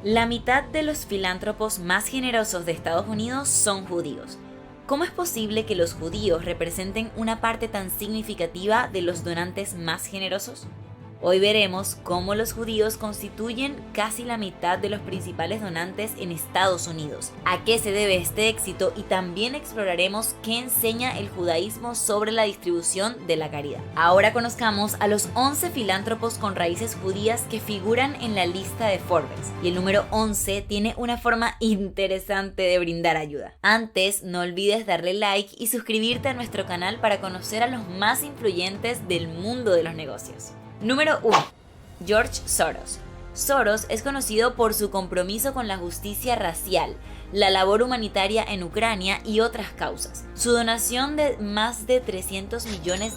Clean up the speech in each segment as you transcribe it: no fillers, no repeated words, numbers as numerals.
La mitad de los filántropos más generosos de Estados Unidos son judíos. ¿Cómo es posible que los judíos representen una parte tan significativa de los donantes más generosos? Hoy veremos cómo los judíos constituyen casi la mitad de los principales donantes en Estados Unidos, a qué se debe este éxito y también exploraremos qué enseña el judaísmo sobre la distribución de la caridad. Ahora conozcamos a los 11 filántropos con raíces judías que figuran en la lista de Forbes, y el número 11 tiene una forma interesante de brindar ayuda. Antes, no olvides darle like y suscribirte a nuestro canal para conocer a los más influyentes del mundo de los negocios. Número 1. George Soros. Soros es conocido por su compromiso con la justicia racial, la labor humanitaria en Ucrania y otras causas. Su donación de más de $300 millones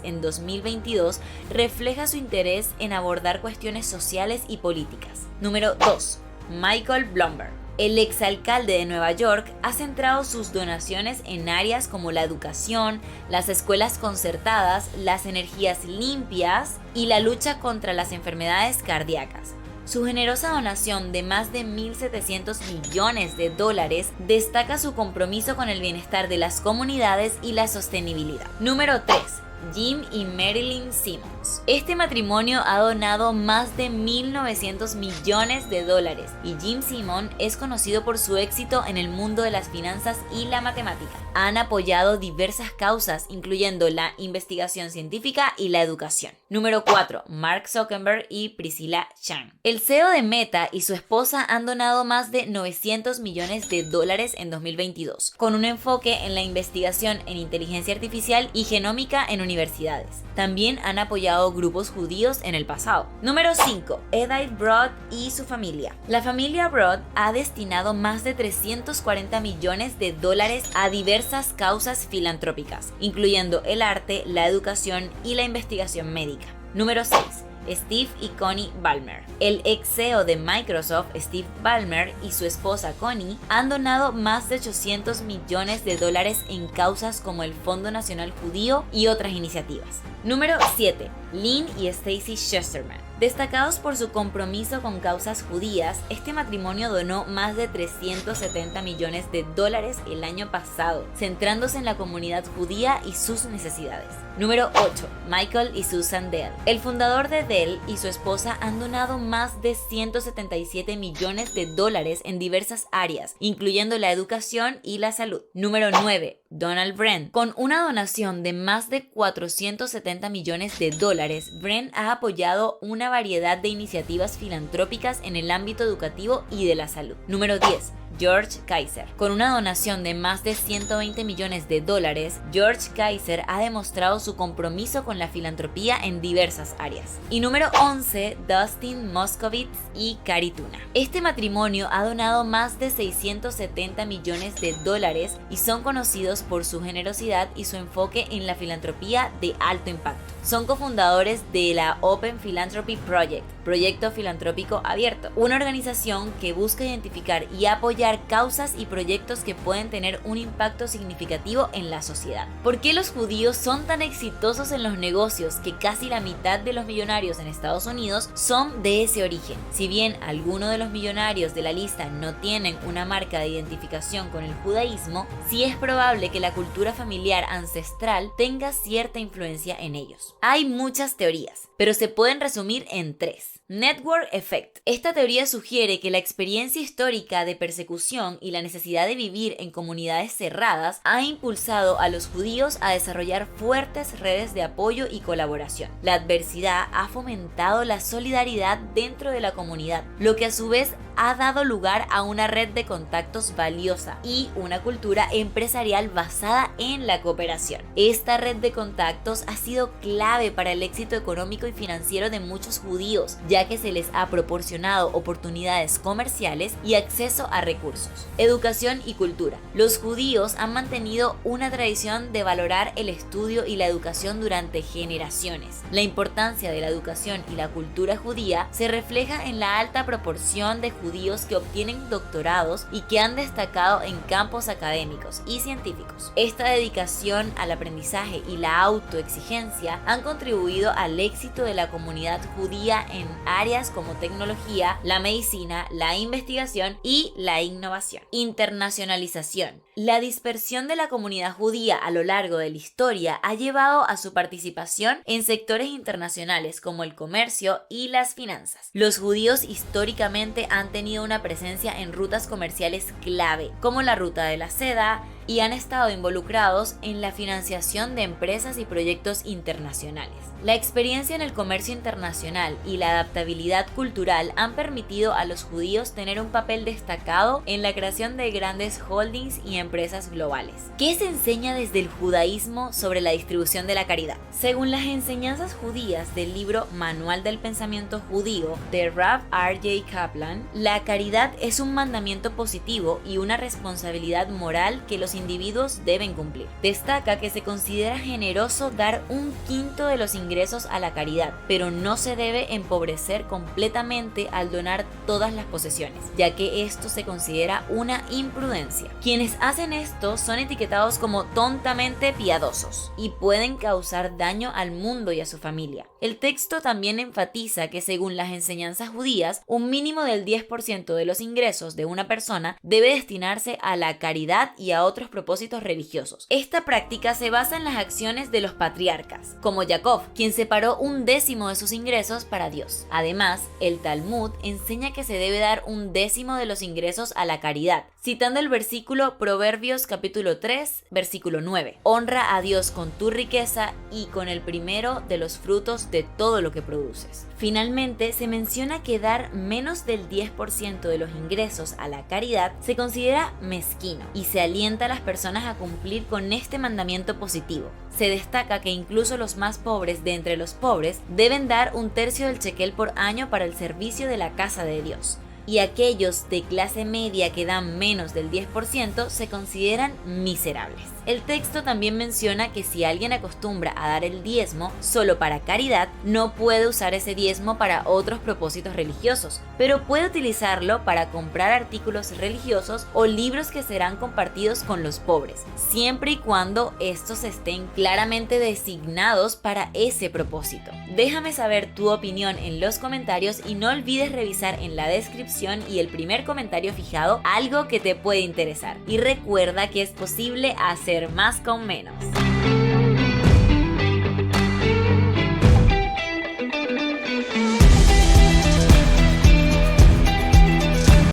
en 2022 refleja su interés en abordar cuestiones sociales y políticas. Número 2. Michael Bloomberg. El exalcalde de Nueva York ha centrado sus donaciones en áreas como la educación, las escuelas concertadas, las energías limpias y la lucha contra las enfermedades cardíacas. Su generosa donación de más de $1.700 millones destaca su compromiso con el bienestar de las comunidades y la sostenibilidad. Número 3. Jim y Marilyn Simmons. Este matrimonio ha donado más de $1.900 millones y Jim Simmons es conocido por su éxito en el mundo de las finanzas y la matemática. Han apoyado diversas causas, incluyendo la investigación científica y la educación. Número 4. Mark Zuckerberg y Priscilla Chan. El CEO de Meta y su esposa han donado más de $900 millones en 2022, con un enfoque en la investigación en inteligencia artificial y genómica en universidades. También han apoyado grupos judíos en el pasado. Número 5. Edith Broad y su familia. La familia Broad ha destinado más de $340 millones a diversas causas filantrópicas, incluyendo el arte, la educación y la investigación médica. Número 6. Steve y Connie Ballmer. El ex CEO de Microsoft, Steve Ballmer, y su esposa Connie han donado más de $800 millones en causas como el Fondo Nacional Judío y otras iniciativas. Número 7. Lynn y Stacy Schusterman. Destacados por su compromiso con causas judías, este matrimonio donó más de $370 millones el año pasado, centrándose en la comunidad judía y sus necesidades. Número 8. Michael y Susan Dell. El fundador de Dell y su esposa han donado más de $177 millones en diversas áreas, incluyendo la educación y la salud. Número 9. Donald Brent. Con una donación de más de $470 millones, Brent ha apoyado una variedad de iniciativas filantrópicas en el ámbito educativo y de la salud. Número 10. George Kaiser. Con una donación de más de $120 millones, George Kaiser ha demostrado su compromiso con la filantropía en diversas áreas. Y número 11, Dustin Moskovitz y Carrie Tuna. Este matrimonio ha donado más de $670 millones y son conocidos por su generosidad y su enfoque en la filantropía de alto impacto. Son cofundadores de la Open Philanthropy Project, proyecto filantrópico abierto, una organización que busca identificar y apoyar causas y proyectos que pueden tener un impacto significativo en la sociedad. ¿Por qué los judíos son tan exitosos en los negocios que casi la mitad de los millonarios en Estados Unidos son de ese origen? Si bien algunos de los millonarios de la lista no tienen una marca de identificación con el judaísmo, sí es probable que la cultura familiar ancestral tenga cierta influencia en ellos. Hay muchas teorías, pero se pueden resumir en 3. Network Effect. Esta teoría sugiere que la experiencia histórica de persecución y la necesidad de vivir en comunidades cerradas ha impulsado a los judíos a desarrollar fuertes redes de apoyo y colaboración. La adversidad ha fomentado la solidaridad dentro de la comunidad, lo que a su vez ha dado lugar a una red de contactos valiosa y una cultura empresarial basada en la cooperación. Esta red de contactos ha sido clave para el éxito económico y financiero de muchos judíos, ya que se les ha proporcionado oportunidades comerciales y acceso a recursos. Educación y cultura. Los judíos han mantenido una tradición de valorar el estudio y la educación durante generaciones. La importancia de la educación y la cultura judía se refleja en la alta proporción de judíos judíos que obtienen doctorados y que han destacado en campos académicos y científicos. Esta dedicación al aprendizaje y la autoexigencia han contribuido al éxito de la comunidad judía en áreas como tecnología, la medicina, la investigación y la innovación. Internacionalización. La dispersión de la comunidad judía a lo largo de la historia ha llevado a su participación en sectores internacionales como el comercio y las finanzas. Los judíos históricamente han tenido una presencia en rutas comerciales clave, como la ruta de la seda, y han estado involucrados en la financiación de empresas y proyectos internacionales. La experiencia en el comercio internacional y la adaptabilidad cultural han permitido a los judíos tener un papel destacado en la creación de grandes holdings y empresas globales. ¿Qué se enseña desde el judaísmo sobre la distribución de la caridad? Según las enseñanzas judías del libro Manual del Pensamiento Judío de Rav R.J. Kaplan, la caridad es un mandamiento positivo y una responsabilidad moral que los individuos deben cumplir. Destaca que se considera generoso dar 1/5 de los ingresos a la caridad, pero no se debe empobrecer completamente al donar todas las posesiones, ya que esto se considera una imprudencia. Quienes hacen esto son etiquetados como tontamente piadosos y pueden causar daño al mundo y a su familia. El texto también enfatiza que según las enseñanzas judías, un mínimo del 10% de los ingresos de una persona debe destinarse a la caridad y a otros propósitos religiosos. Esta práctica se basa en las acciones de los patriarcas, como Jacob, quien separó 1/10 de sus ingresos para Dios. Además, el Talmud enseña que se debe dar 1/10 de los ingresos a la caridad, citando el versículo Proverbios capítulo 3, versículo 9. Honra a Dios con tu riqueza y con el primero de los frutos de todo lo que produces. Finalmente, se menciona que dar menos del 10% de los ingresos a la caridad se considera mezquino y se alienta a las personas a cumplir con este mandamiento positivo. Se destaca que incluso los más pobres de entre los pobres deben dar 1/3 del shekel por año para el servicio de la casa de Dios. Y aquellos de clase media que dan menos del 10% se consideran miserables. El texto también menciona que si alguien acostumbra a dar el diezmo solo para caridad, no puede usar ese diezmo para otros propósitos religiosos, pero puede utilizarlo para comprar artículos religiosos o libros que serán compartidos con los pobres, siempre y cuando estos estén claramente designados para ese propósito. Déjame saber tu opinión en los comentarios y no olvides revisar en la descripción y el primer comentario fijado algo que te puede interesar. Y recuerda que es posible hacer más con menos.